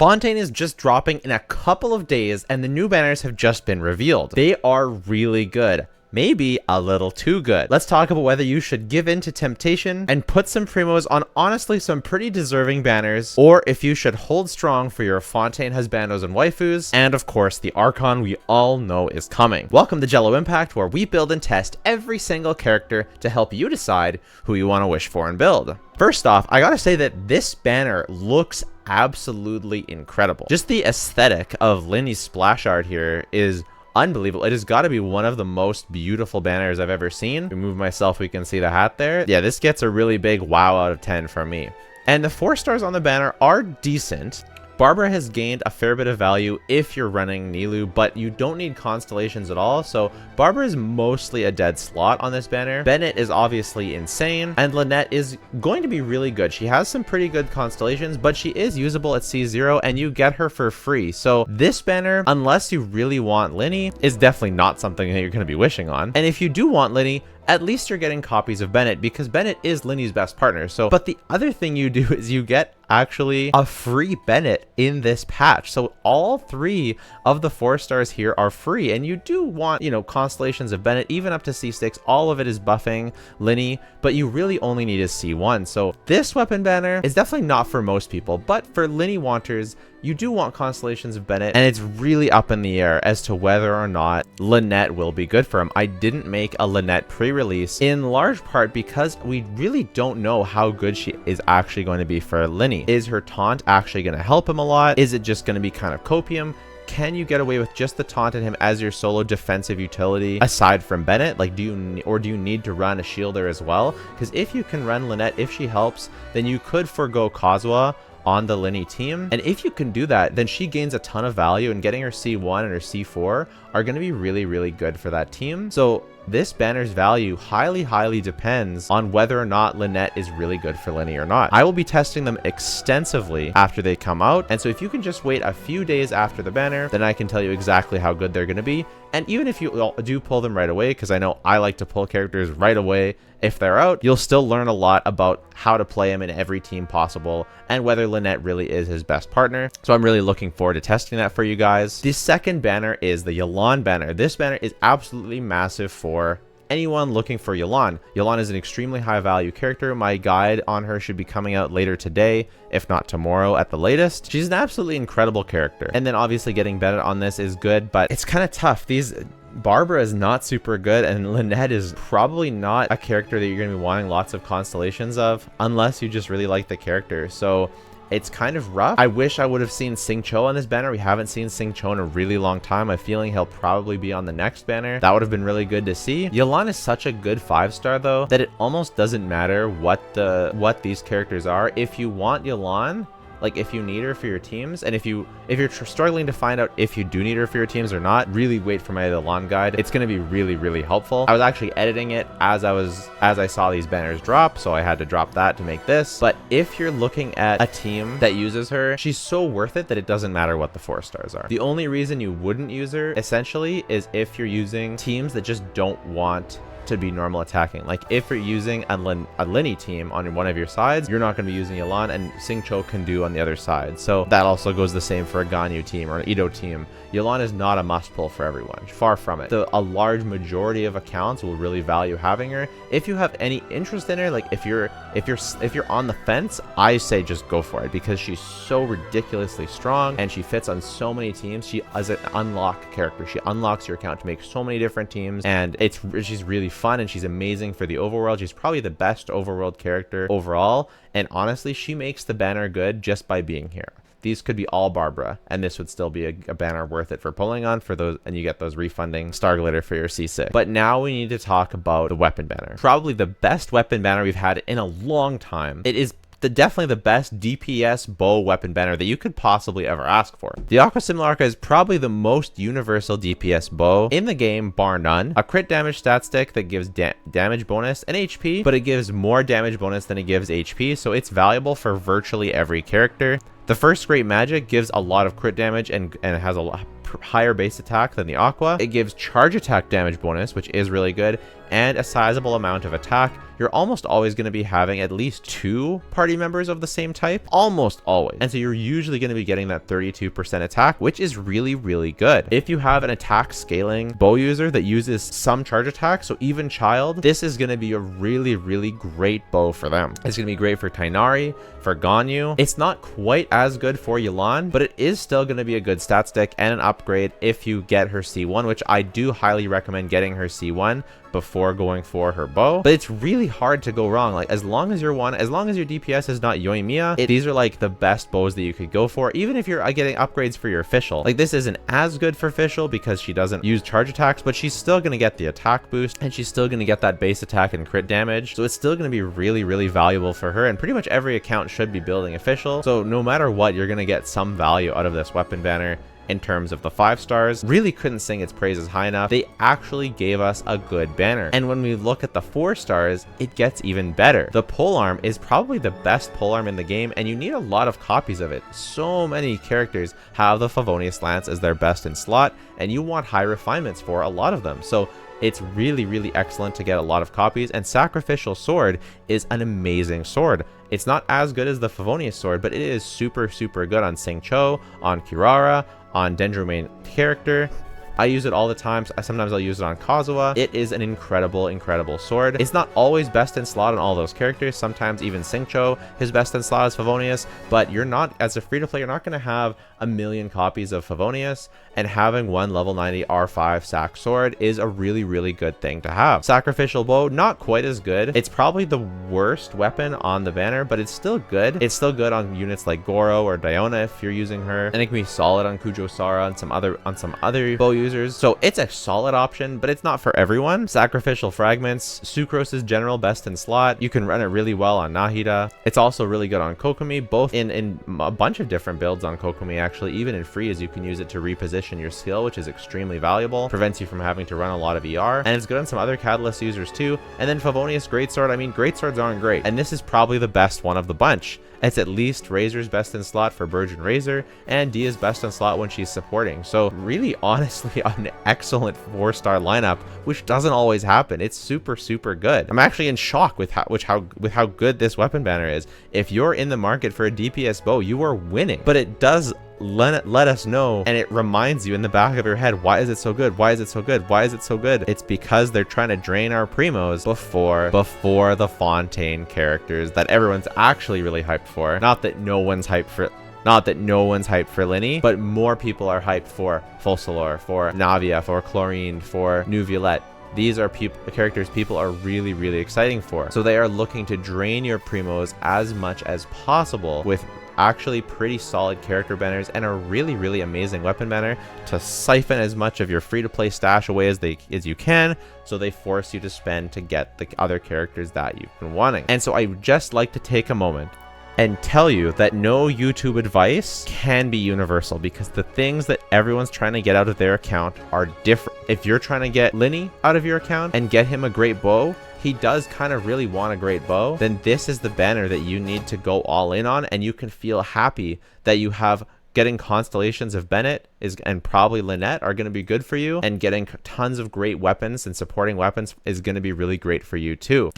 Fontaine is just dropping in a couple of days, and the new banners have just been revealed. They are really good. Maybe a little too good. Let's talk about whether you should give in to temptation and put some primos on honestly some pretty deserving banners, or if you should hold strong for your Fontaine husbandos and waifus, and of course the Archon we all know is coming. Welcome to Jello Impact, where we build and test every single character to help you decide who you want to wish for and build. First off, I gotta say that this banner looks absolutely incredible. Just the aesthetic of Linny's splash art here is unbelievable. It has got to be one of the most beautiful banners I've ever seen. Remove myself, we can see the hat there. Yeah, this gets a really big wow out of 10 from me. And the 4 stars on the banner are decent. Barbara has gained a fair bit of value if you're running Nilou, but you don't need constellations at all, so Barbara is mostly a dead slot on this banner. Bennett is obviously insane, and Lynette is going to be really good. She has some pretty good constellations, but she is usable at C0, and you get her for free. So this banner, unless you really want Linny, is definitely not something that you're going to be wishing on. And if you do want Linny, at least you're getting copies of Bennett, because Bennett is Linny's best partner. So, but the other thing you do is you get actually a free Bennett in this patch. So all 3 of the 4 stars here are free, and you do want, you know, constellations of Bennett, even up to C6. All of it is buffing Linny, but you really only need a C1. So this weapon banner is definitely not for most people, but for Linny wanters, you do want constellations of Bennett, and it's really up in the air as to whether or not Lynette will be good for him. I didn't make a Lynette pre-release in large part because we really don't know how good she is actually going to be for Linny. Is her taunt actually going to help him a lot? Is it just going to be kind of copium? Can you get away with just the taunt in him as your solo defensive utility aside from Bennett? Like, do you need to run a shielder as well? Because if you can run Lynette, if she helps, then you could forgo Kazuha on the Linny team, and if you can do that, then she gains a ton of value, and getting her C1 and her C4 are going to be really good for that team. So this banner's value highly depends on whether or not Lynette is really good for Linny or not. I will be testing them extensively after they come out, and so if you can just wait a few days after the banner, then I can tell you exactly how good they're going to be. And even if you do pull them right away, because I know I like to pull characters right away if they're out, you'll still learn a lot about how to play him in every team possible and whether Lynette really is his best partner. So I'm really looking forward to testing that for you guys. The second banner is the Yelan banner. This banner is absolutely massive for anyone looking for Yelan. Yelan is an extremely high value character. My guide on her should be coming out later today, if not tomorrow at the latest. She's an absolutely incredible character. And then obviously getting Bennett on this is good, but it's kind of tough. Barbara is not super good, and Lynette is probably not a character that you're going to be wanting lots of constellations of unless you just really like the character. So it's kind of rough. I wish I would have seen Sing Cho on this banner. We haven't seen Sing Cho in a really long time. I'm feeling he'll probably be on the next banner. That would have been really good to see. Yelan is such a good 5-star though that it almost doesn't matter what these characters are. If you want Yelan, like if you need her for your teams, and if you're struggling to find out if you do need her for your teams or not, really wait for my Yelan guide. It's going to be really helpful. I was actually editing it as I saw these banners drop, so I had to drop that to make this. But if you're looking at a team that uses her, she's so worth it that it doesn't matter what the 4 stars are. The only reason you wouldn't use her essentially is if you're using teams that just don't want to be normal attacking. Like if you're using a Linny team on one of your sides, you're not going to be using Yelan, and Sing Cho can do on the other side. So that also goes the same for a Ganyu team or an Ito team. Yelan is not a must pull for everyone, far from it. A large majority of accounts will really value having her. If you have any interest in her, like if you're on the fence, I say just go for it, because she's so ridiculously strong and she fits on so many teams. She is an unlock character. She unlocks your account to make so many different teams, and she's really fun, and she's amazing for the overworld. She's probably the best overworld character overall, and honestly, she makes the banner good just by being here. These could be all Barbara, and this would still be a banner worth it for pulling on for those, and you get those refunding star glitter for your C6. But now we need to talk about the weapon banner. Probably the best weapon banner we've had in a long time. It is definitely the best DPS bow weapon banner that you could possibly ever ask for. The Aqua Simulacra is probably the most universal DPS bow in the game, bar none. A crit damage stat stick that gives damage bonus and HP, but it gives more damage bonus than it gives HP, so it's valuable for virtually every character. The first great magic gives a lot of crit damage and it has a higher base attack than the Aqua. It gives charge attack damage bonus, which is really good, and a sizable amount of attack, you're almost always going to be having at least 2 party members of the same type, almost always. And so you're usually going to be getting that 32% attack, which is really, really good. If you have an attack scaling bow user that uses some charge attack, so even child, this is going to be a really, really great bow for them. It's going to be great for Tainari, for Ganyu. It's not quite as good for Yelan, but it is still going to be a good stat stick and an upgrade if you get her C1, which I do highly recommend getting her C1 before going for her bow. But it's really hard to go wrong. Like, as long as your DPS is not Yoimiya, these are like the best bows that you could go for, even if you're getting upgrades for your official. Like, this isn't as good for official because she doesn't use charge attacks, but she's still going to get the attack boost, and she's still going to get that base attack and crit damage. So it's still going to be really, really valuable for her, and pretty much every account should be building official. So no matter what, you're going to get some value out of this weapon banner. In terms of the 5 stars, really couldn't sing its praises high enough. They actually gave us a good banner. And when we look at the 4 stars, it gets even better. The polearm is probably the best polearm in the game, and you need a lot of copies of it. So many characters have the Favonius Lance as their best in slot, and you want high refinements for a lot of them. So it's really, really excellent to get a lot of copies, and Sacrificial Sword is an amazing sword. It's not as good as the Favonius Sword, but it is super, super good on Xingqiu, on Kirara, on Dendro main character. I use it all the time. Sometimes I'll use it on Kazuha. It is an incredible, incredible sword. It's not always best in slot on all those characters. Sometimes even Xingqiu, his best in slot is Favonius, but you're not, as a free-to-play, you're not going to have a million copies of Favonius, and having one level 90 R5 sac sword is a really, really good thing to have. Sacrificial bow, not quite as good. It's probably the worst weapon on the banner, but it's still good. It's still good on units like Goro or Diona if you're using her, and it can be solid on Kujo-Sara and some other bow users. So it's a solid option, but it's not for everyone. Sacrificial Fragments, Sucrose's general best in slot. You can run it really well on Nahida. It's also really good on Kokomi, both in a bunch of different builds on Kokomi, actually. Even in freeze, you can use it to reposition your skill, which is extremely valuable. Prevents you from having to run a lot of ER, and it's good on some other Catalyst users too. And then Favonius Greatsword, I mean, Greatswords aren't great, and this is probably the best one of the bunch. It's at least Razor's best in slot for Burgeon Razor, and Dia's best in slot when she's supporting. So really, honestly, an excellent 4-star lineup, which doesn't always happen. It's super, super good. I'm actually in shock with how good this weapon banner is. If you're in the market for a DPS bow, you are winning. But it does let us know, and it reminds you in the back of your head, why is it so good? Why is it so good? Why is it so good? It's because they're trying to drain our primos before the Fontaine characters that everyone's actually really hyped for. Not that no one's hyped for Linny, but more people are hyped for Focalor, for Navia, for Chlorine, for New Violette. These are characters people are really, really exciting for. So they are looking to drain your primos as much as possible with actually pretty solid character banners and a really, really amazing weapon banner to siphon as much of your free-to-play stash away as you can, so they force you to spend to get the other characters that you've been wanting. And so I would just like to take a moment and tell you that no YouTube advice can be universal, because the things that everyone's trying to get out of their account are different. If you're trying to get Linny out of your account and get him a great bow, he does kind of really want a great bow, then this is the banner that you need to go all in on, and you can feel happy that you have getting Constellations of Bennett and probably Lynette are going to be good for you, and getting tons of great weapons and supporting weapons is going to be really great for you too.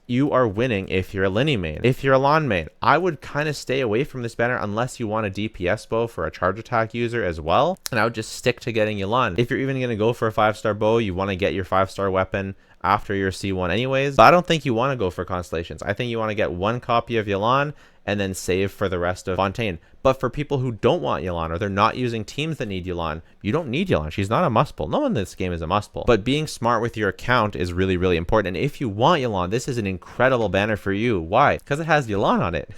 You are winning if you're a Linny main. If you're a Lan main, I would kind of stay away from this banner unless you want a DPS bow for a charge attack user as well, and I would just stick to getting Yelan. If you're even going to go for a 5-star bow, you want to get your 5-star weapon after your C1 anyways, but I don't think you want to go for Constellations. I think you want to get one copy of Yelan and then save for the rest of Fontaine. But for people who don't want Yelan, or they're not using teams that need Yelan, you don't need Yelan. She's not a must pull. No one in this game is a must pull. But being smart with your account is really, really important. And if you want Yelan, this is an incredible banner for you. Why? Because it has Yelan on it.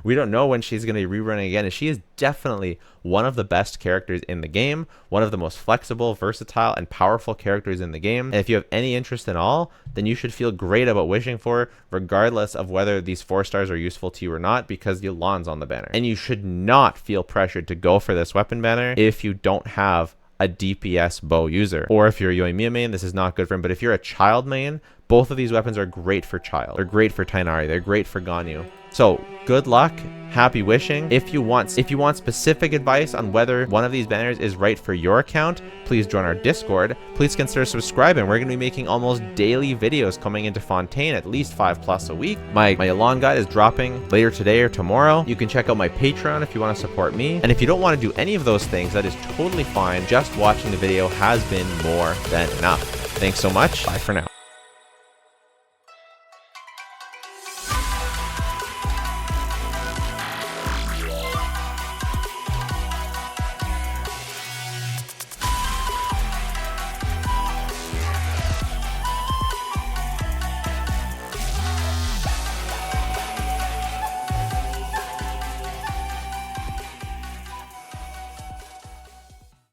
We don't know when she's going to be rerunning again, and she is definitely one of the best characters in the game, one of the most flexible, versatile, and powerful characters in the game. And if you have any interest in all, then you should feel great about wishing for her, regardless of whether these 4 stars are useful to you or not, because Yelan's on the banner. And you should not feel pressured to go for this weapon banner if you don't have a DPS bow user. Or if you're a Yoimiya main, this is not good for him. But if you're a child main, both of these weapons are great for child. They're great for Tainari. They're great for Ganyu. So good luck. Happy wishing. If you want specific advice on whether one of these banners is right for your account, please join our Discord. Please consider subscribing. We're going to be making almost daily videos coming into Fontaine, at least 5+ a week. My Elan guide is dropping later today or tomorrow. You can check out my Patreon if you want to support me. And if you don't want to do any of those things, that is totally fine. Just watching the video has been more than enough. Thanks so much. Bye for now.